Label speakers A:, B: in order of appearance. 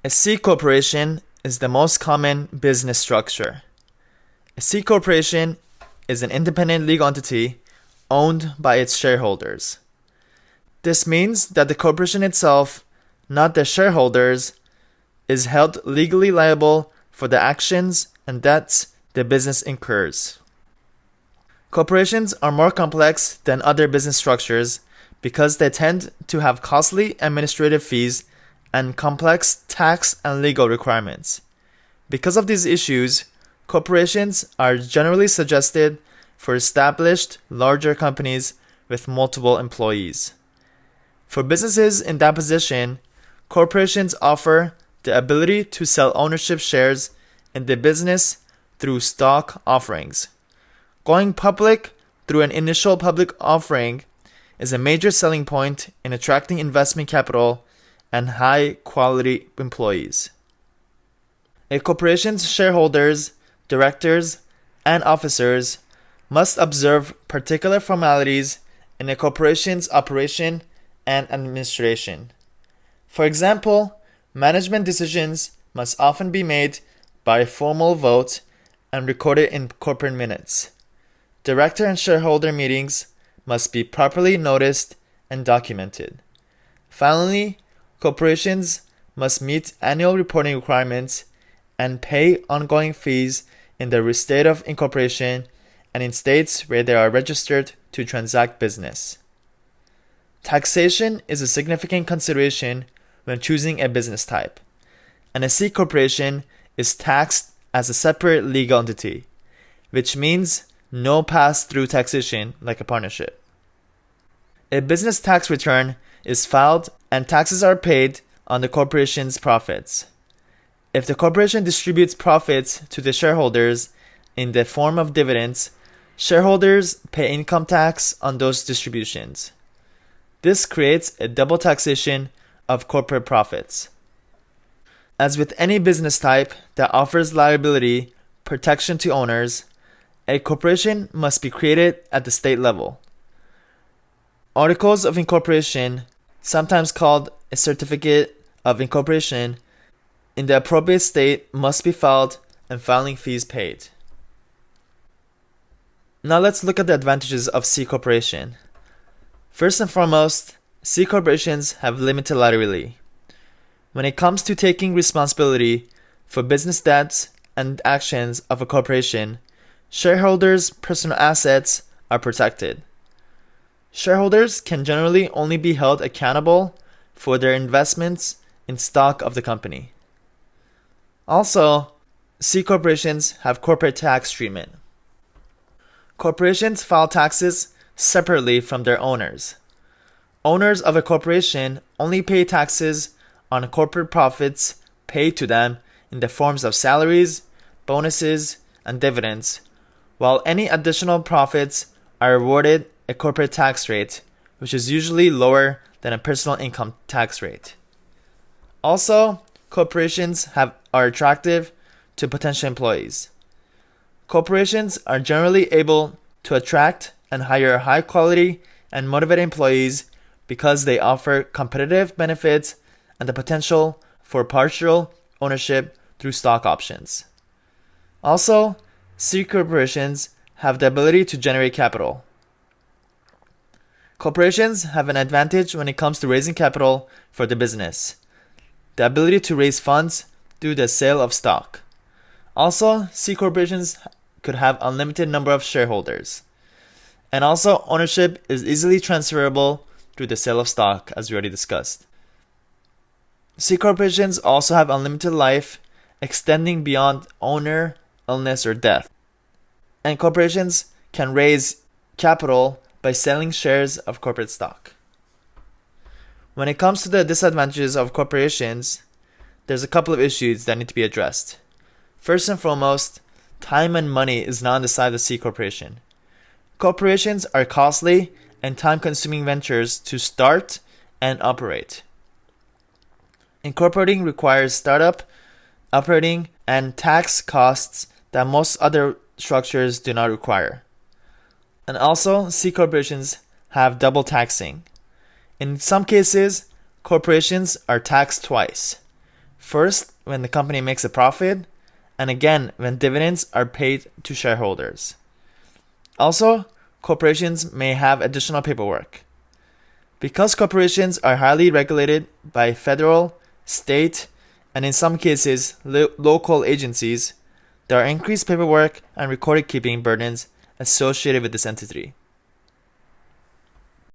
A: A C corporation is the most common business structure. A C corporation is an independent legal entity owned by its shareholders. This means that the corporation itself, not the shareholders, is held legally liable for the actions and debts the business incurs. Corporations are more complex than other business structures because they tend to have costly administrative fees and complex tax and legal requirements. Because of these issues, corporations are generally suggested for established, larger companies with multiple employees. For businesses in that position, corporations offer the ability to sell ownership shares in the business through stock offerings. Going public through an initial public offering is a major selling point in attracting investment capital and high-quality employees. A corporation's shareholders, directors, and officers must observe particular formalities in a corporation's operation and administration. For example, management decisions must often be made by a formal vote and recorded in corporate minutes. Director and shareholder meetings must be properly noticed and documented. Finally, corporations must meet annual reporting requirements and pay ongoing fees in their state of incorporation and in states where they are registered to transact business. Taxation is a significant consideration when choosing a business type, and a C corporation is taxed as a separate legal entity, which means no pass-through taxation like a partnership. A business tax return is filed and taxes are paid on the corporation's profits. If the corporation distributes profits to the shareholders in the form of dividends, shareholders pay income tax on those distributions. This creates a double taxation of corporate profits. As with any business type that offers liability protection to owners, a corporation must be created at the state level. Articles of incorporation, sometimes called a certificate of incorporation, in the appropriate state must be filed and filing fees paid. Now let's look at the advantages of C corporation. First and foremost, C corporations have limited liability. When it comes to taking responsibility for business debts and actions of a corporation, shareholders' personal assets are protected. Shareholders can generally only be held accountable for their investments in stock of the company. Also, C corporations have corporate tax treatment. Corporations file taxes separately from their owners. Owners of a corporation only pay taxes on corporate profits paid to them in the forms of salaries, bonuses, and dividends, while any additional profits are awarded a corporate tax rate, which is usually lower than a personal income tax rate. Also, corporations are attractive to potential employees. Corporations are generally able to attract and hire high quality and motivated employees because they offer competitive benefits and the potential for partial ownership through stock options. Also, C corporations have the ability to generate capital. Corporations have an advantage when it comes to raising capital for the business, the ability to raise funds through the sale of stock. Also, C corporations could have unlimited number of shareholders. And also, ownership is easily transferable through the sale of stock, as we already discussed. C corporations also have unlimited life, extending beyond owner, illness, or death. And corporations can raise capital by selling shares of corporate stock. When it comes to the disadvantages of corporations, there's a couple of issues that need to be addressed. First and foremost, time and money is not on the side of C corporation. Corporations are costly and time-consuming ventures to start and operate. Incorporating requires startup, operating, and tax costs that most other structures do not require. And also, C corporations have double taxing. In some cases, corporations are taxed twice. First, when the company makes a profit, and again when dividends are paid to shareholders. Also, corporations may have additional paperwork. Because corporations are highly regulated by federal, state, and in some cases local agencies, there are increased paperwork and record keeping burdens associated with this entity.